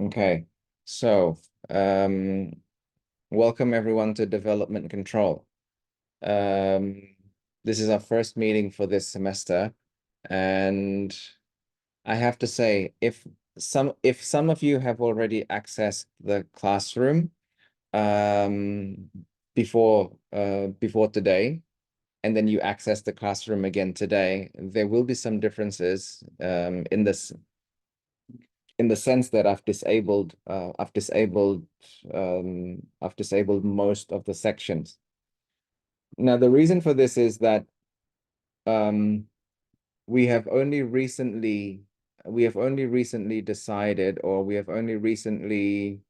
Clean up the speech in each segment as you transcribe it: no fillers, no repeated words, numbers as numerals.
Okay, so welcome everyone to Development Control. This is our first meeting for this semester, and I have to say, if some of you have already accessed the classroom before today, and then you access the classroom again today, there will be some differences in the sense that I've disabled most of the sections. Now, the reason for this is that we have only recently decided, or we have only recently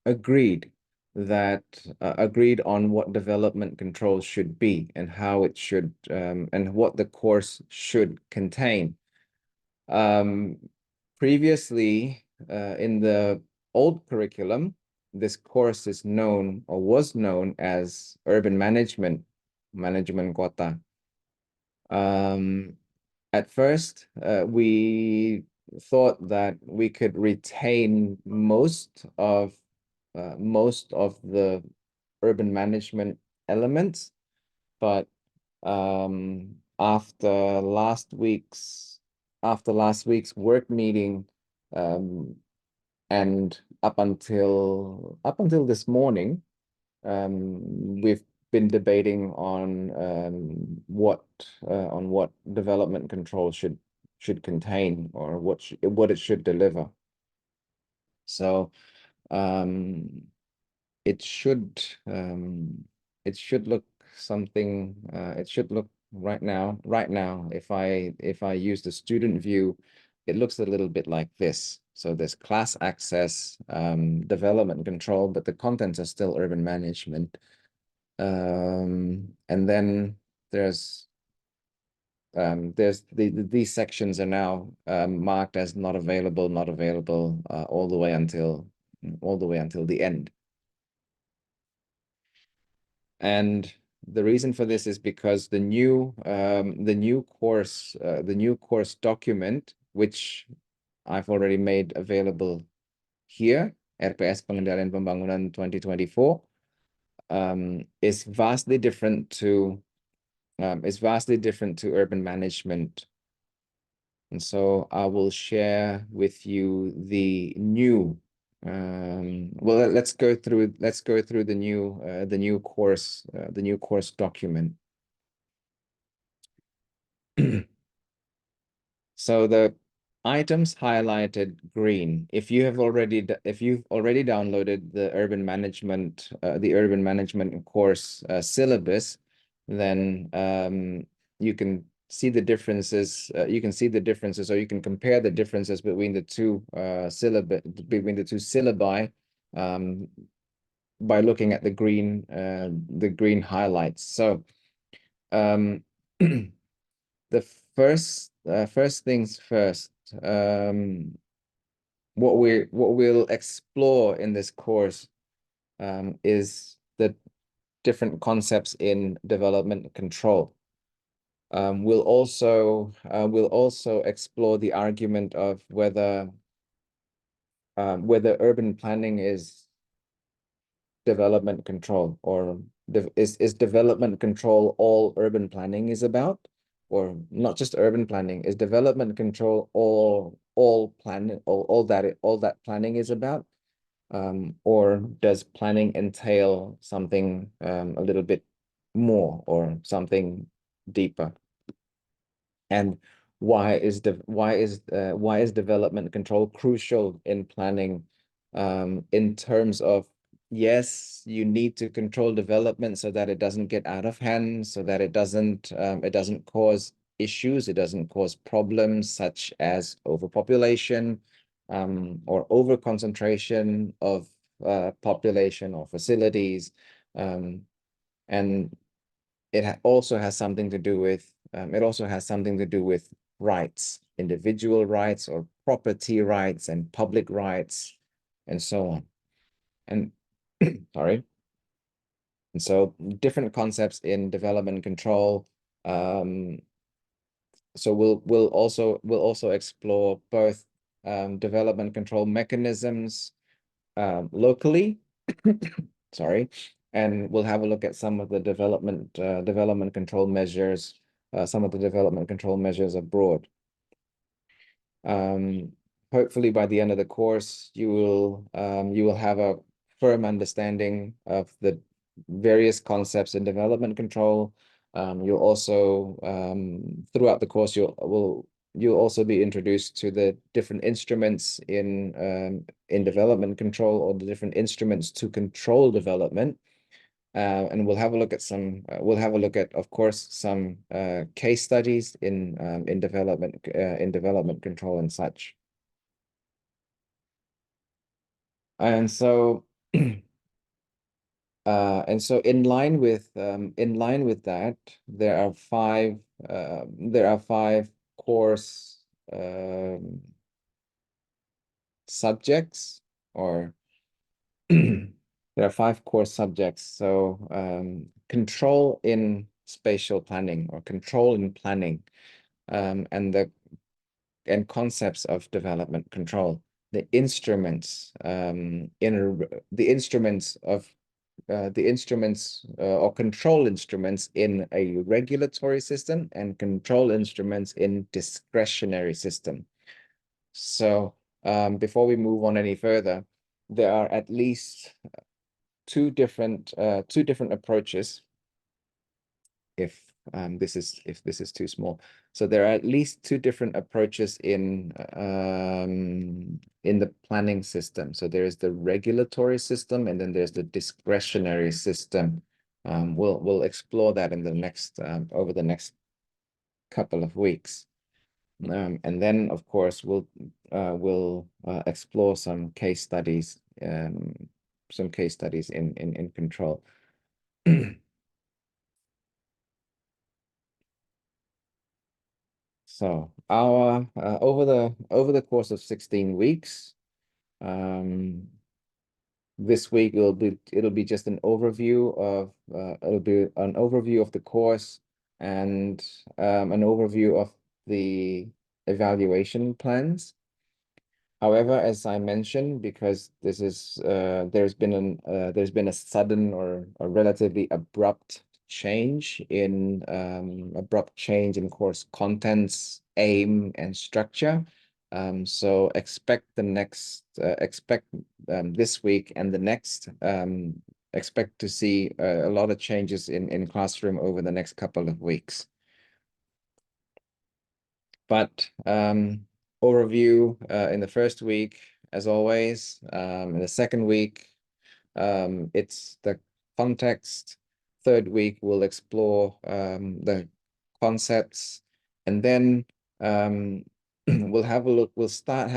agreed on what development control should be and how it should and what the course should contain. Previously, in the old curriculum, this course is known or was known as urban management kota. At first, we thought that we could retain most of the urban management elements, but after last week's work meeting, and up until this morning, we've been debating on what development control should contain, or what it should deliver. So it should look something. It should look right now. If I use the student view, it looks a little bit like this. So there's class access, development control, but the contents are still urban management. And then there's these sections are now marked as not available, all the way until the end. And the reason for this is because the new course document, which I've already made available here, RPS Pengendalian Pembangunan 2024, is vastly different to urban management. And so I will share with you the new well, let's go through the new course document. So the items highlighted green, if you've already downloaded the urban management course syllabus, then you can see the differences. You can see the differences, or you can compare the differences between the two syllabi by looking at the green highlights. So the first things first, what we'll explore in this course is the different concepts in development control. We'll also explore the argument of whether urban planning is development control, or is development control all urban planning is about, or not just urban planning. Is development control all that planning is about, or does planning entail something a little bit more, or something deeper? And why is development control crucial in planning, in terms of, yes, you need to control development so that it doesn't get out of hand, so that it doesn't cause issues, it doesn't cause problems such as overpopulation, or overconcentration of population or facilities, and it also has something to do with rights, individual rights or property rights and public rights, and so on. And sorry. And so different concepts in development control. So we'll also explore both development control mechanisms locally. Sorry, and we'll have a look at some of the development control measures, some of the development control measures abroad. Hopefully by the end of the course, you will have a firm understanding of the various concepts in development control. You'll also throughout the course you'll also be introduced to the different instruments in development control, or the different instruments to control development. And we'll have a look at we'll have a look at, of course, some case studies in development control and such. And so in line with that, there are five course subjects, or there are five core subjects. So control in spatial planning, or control in planning, and concepts of development control. The instruments or control instruments in a regulatory system, and control instruments in discretionary system. So before we move on any further, there are at least two different approaches. If this is too small, so there are at least two different approaches in the planning system. So there is the regulatory system, and then there's the discretionary system. We'll explore that in the next over the next couple of weeks. And then, of course, we'll explore some case studies in control. So our over the course of 16 weeks, this week it'll be just an overview of the course, and an overview of the evaluation plans. However, as I mentioned, because this is there's been a sudden or a relatively abrupt change in course contents, aim, and structure. So expect this week and the next, expect to see a lot of changes in classroom over the next couple of weeks. But overview in the first week, as always. In the second week, it's the context. Third week, we'll explore the concepts, and then we'll have a look. We'll start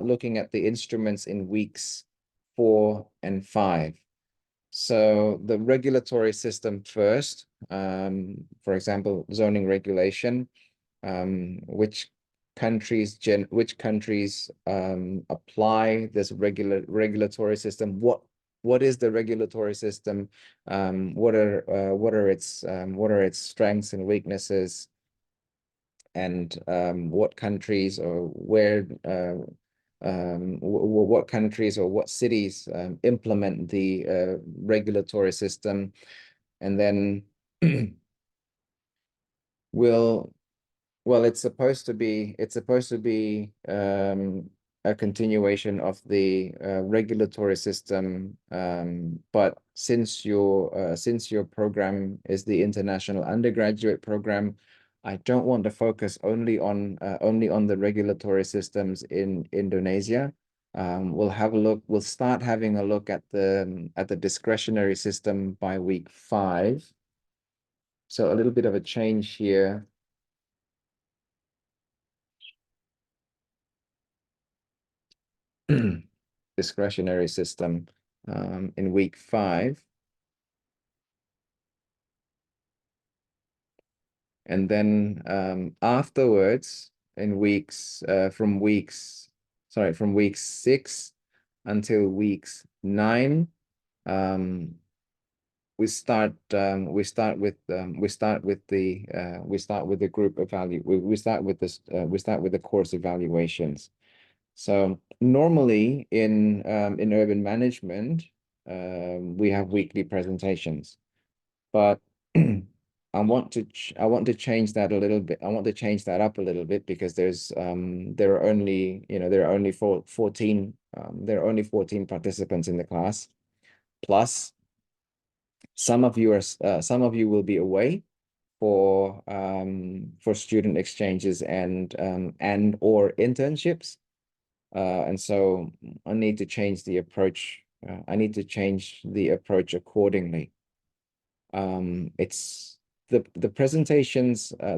looking at the instruments in weeks 4 and 5. So the regulatory system first, for example, zoning regulation. Which countries apply this regulatory system? What is the regulatory system? What are its strengths and weaknesses? And what countries, or what countries or what cities implement the regulatory system? And then it's supposed to be a continuation of the regulatory system, but since your program is the international undergraduate program, I don't want to focus only on the regulatory systems in Indonesia. We'll start having a look at the discretionary system by week 5. So a little bit of a change here. Discretionary system in week 5. And then afterwards, in from week 6 until weeks 9, we start with the group we start with the course evaluations. So normally in urban management, we have weekly presentations, but I want to change that a little bit. I want to change that up a little bit because there are only, there are only 14 there are only 14 participants in the class. Plus, some of you will be away for student exchanges and or internships. And so I need to change the approach. I need to change the approach accordingly. It's the presentations I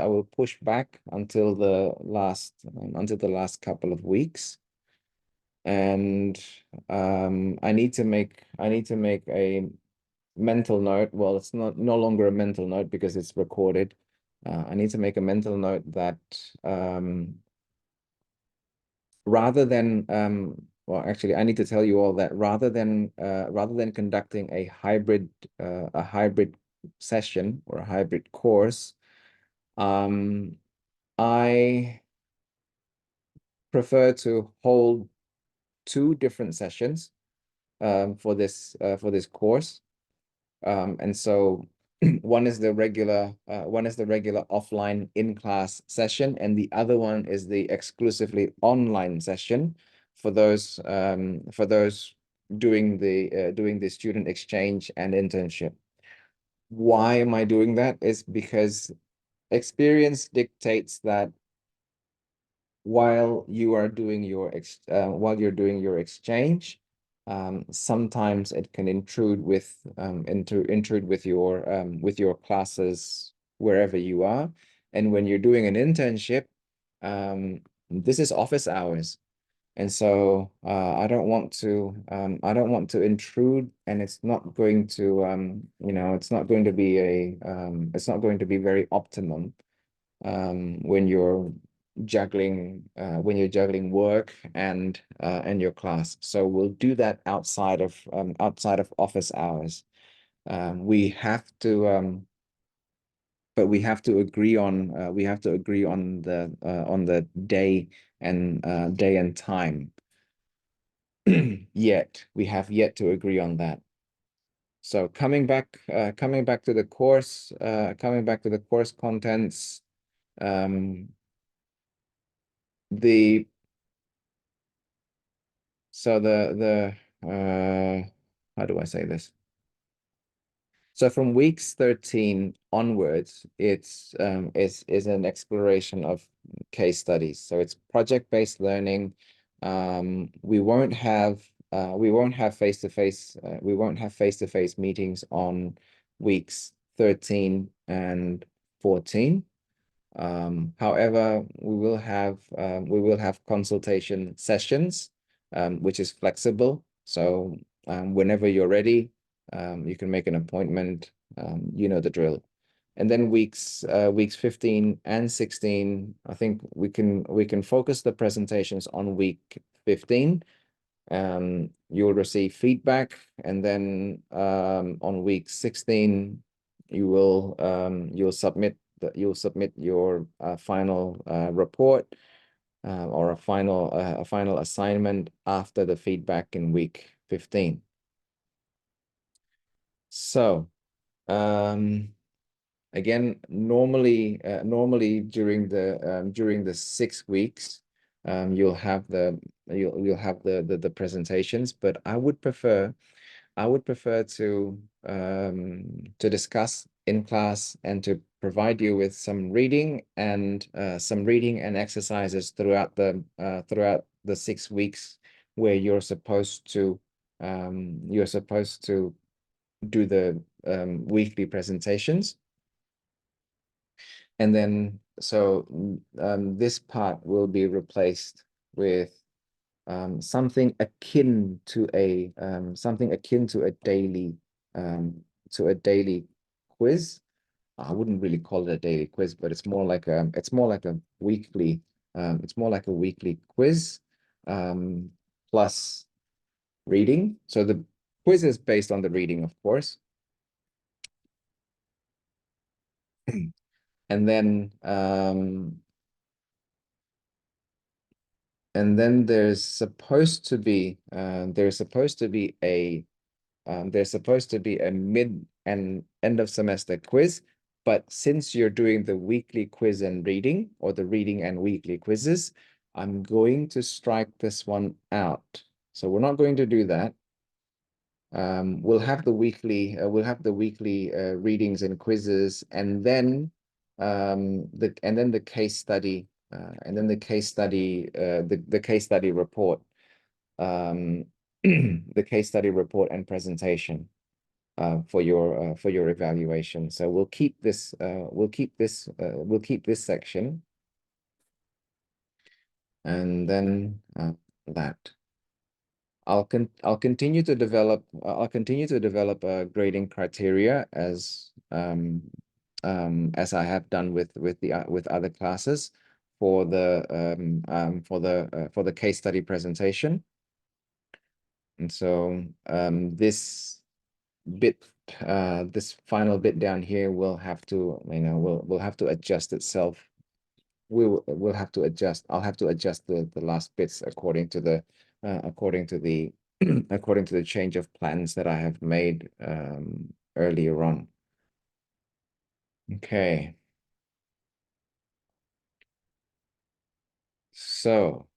will push back until the last couple of weeks. And I need to make a mental note. Well, it's no longer a mental note because it's recorded. I need to make a mental note that rather than well, actually, I need to tell you all that rather than conducting a hybrid session or a hybrid course, I prefer to hold two different sessions for this course. And so one is the regular offline in-class session, and the other one is the exclusively online session for those doing the student exchange and internship. Why am I doing that? Is because experience dictates that while you're doing your exchange, sometimes it can intrude with your classes wherever you are. And when you're doing an internship, this is office hours. And so I don't want to intrude, and it's not going to it's not going to be it's not going to be very optimum when you're juggling work and your class. So we'll do that outside of office hours. We have to but we have to agree on the day and time. Yet we have yet to agree on that. So coming back to the course contents, the so how do I say this? So from weeks 13 onwards, it's is an exploration of case studies. So it's project-based learning. We won't have face-to-face meetings on weeks 13 and 14. However, we will have consultation sessions, which is flexible. So whenever you're ready, you can make an appointment. You know the drill. And then weeks 15 and 16, I think we can focus the presentations on week 15. You'll receive feedback, and then on week 16, you'll submit your final report or a final assignment after the feedback in week 15. So again, normally during the 6 weeks, you'll have the presentations, but I would prefer to discuss in class and to provide you with some reading and exercises throughout the 6 weeks where you're supposed to do the weekly presentations. And then so this part will be replaced with something akin to a daily quiz. I wouldn't really call it a daily quiz, but it's more like a weekly quiz plus reading. So the quiz is based on the reading, of course. And then And then there's supposed to be there's supposed to be a mid and end of semester quiz. But since you're doing the weekly quiz and reading, or the reading and weekly quizzes, I'm going to strike this one out. So we're not going to do that. We'll have the weekly readings and quizzes, and then the case study, the case study report, the case study report and presentation for your evaluation. So we'll keep this section, and then that. I'll continue to develop grading criteria as I have done with other classes for the case study presentation. And so this final bit down here will have to, will have to adjust itself. We'll have to adjust. I'll have to adjust the last bits according to the according to the according to the change of plans that I have made earlier on. Okay. So,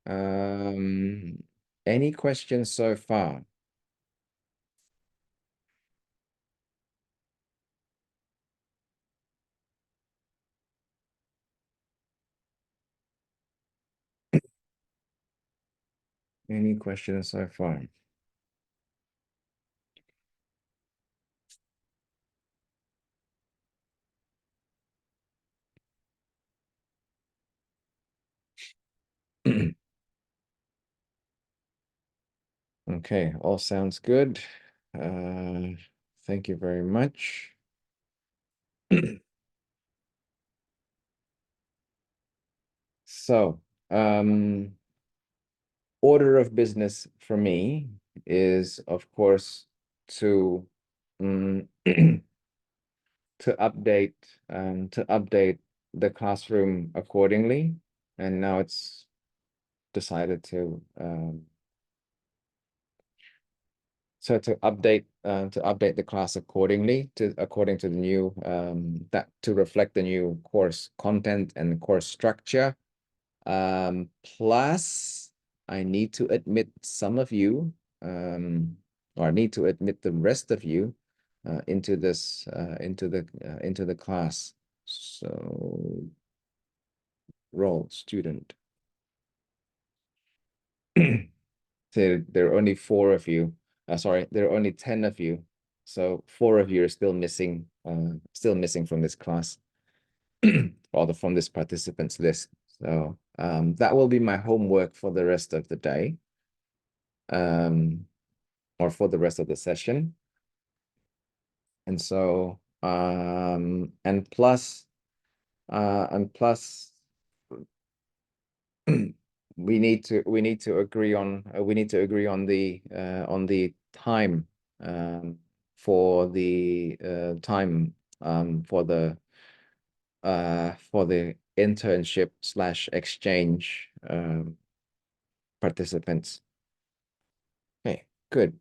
any questions so far? Any questions so far? Okay, all sounds good. Thank you very much. So, order of business for me is, of course, to to update the classroom accordingly. And now it's decided to to update the class accordingly according to the new to reflect the new course content and course structure. Plus, I need to admit some of you, or I need to admit the rest of you into the class. So, roll student. So there are only 4 of you. Sorry, there are only 10 of you. So 4 of you are still missing from this class, or from this participants list. So that will be my homework for the rest of the day, or for the rest of the session. And so and plus we need to agree on the time for the internship / exchange participants. Okay, good.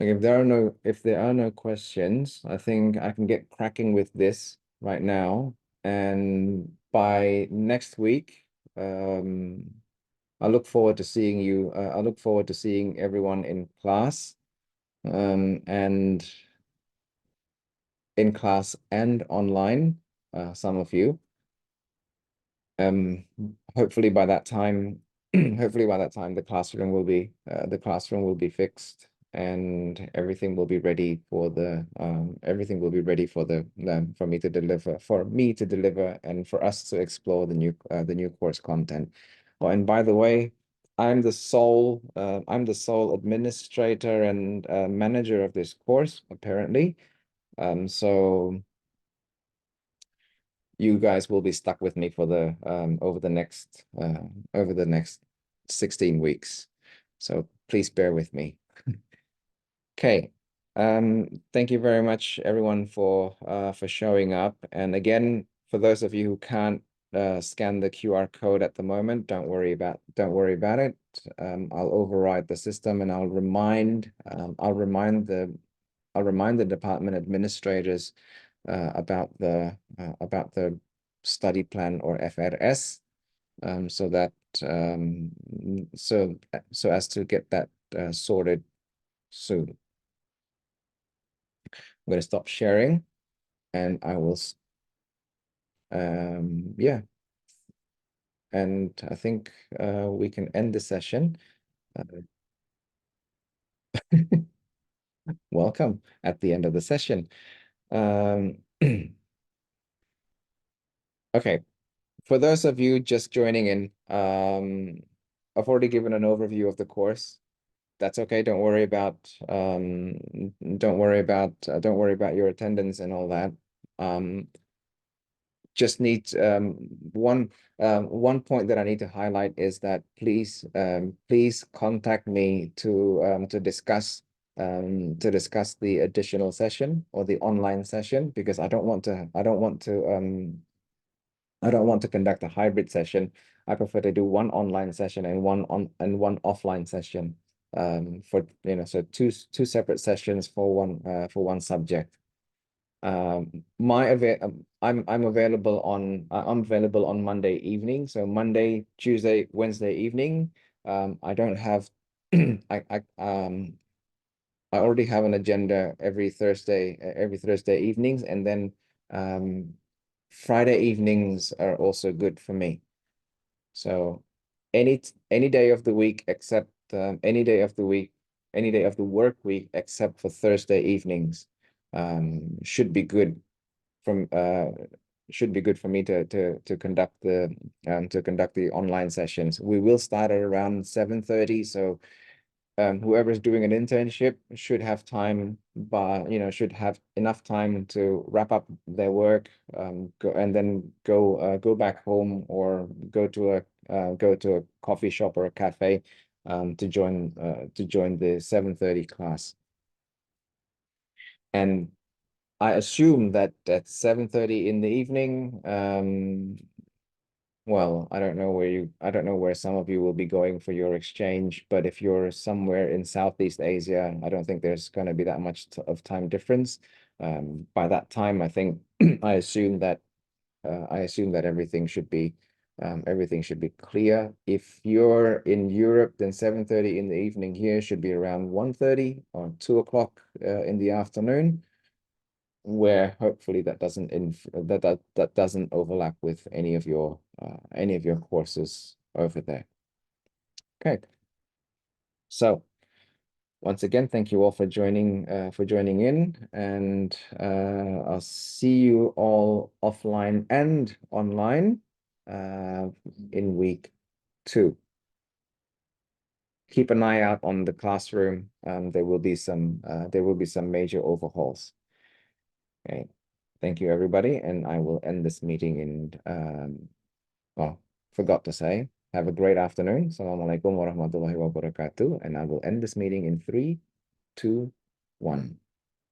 If there are no questions, I think I can get cracking with this right now. And by next week, I look forward to seeing you. I look forward to seeing everyone in class, and online, some of you. Hopefully by that time, the classroom will be fixed, and everything will be ready for the for me to deliver and for us to explore the new course content. Oh, and by the way, I'm the sole administrator and manager of this course, apparently. So you guys will be stuck with me for the over the next 16 weeks. So please bear with me. Okay. Thank you very much, everyone, for showing up. And again, for those of you who can't scan the QR code at the moment, don't worry about it. I'll override the system and I'll remind the department administrators about the study plan or FRS, so that so as to get that sorted soon. I'm going to stop sharing and I will, yeah, and I think we can end the session. Welcome at the end of the session. Okay, for those of you just joining in, I've already given an overview of the course. That's okay. Don't worry about your attendance and all that. Just need one point that I need to highlight is that please contact me to discuss the additional session or the online session, because I don't want to conduct a hybrid session. I prefer to do one online session and one one offline session, for so two separate sessions for one subject. I'm available on Monday evening. So Monday, Tuesday, Wednesday evening. I don't have I already have an agenda every Thursday evenings, and then Friday evenings are also good for me. So any day of the week except any day of the work week except for Thursday evenings should be good from should be good for me to conduct the online sessions. We will start at around 7:30, so whoever's doing an internship should have time, should have enough time to wrap up their work, and then go back home or go to a coffee shop or a cafe to join the 7:30 class. And I assume that at 7:30 in the evening, well, I don't know where some of you will be going for your exchange, but if you're somewhere in Southeast Asia, I don't think there's going to be that much of time difference. By that time, I think I assume that everything should be clear. If you're in Europe, then 7:30 in the evening here should be around 1:30 or 2 o'clock in the afternoon, where hopefully that doesn't overlap with any of your courses over there. Okay. So once again, thank you all for joining in, and I'll see you all offline and online in week 2. Keep an eye out on the classroom. There will be some major overhauls. Okay. Thank you, everybody, and I will end this meeting in well, forgot to say, have a great afternoon. Assalamualaikum warahmatullahi wabarakatuh, and I will end this meeting in 3, 2, 1.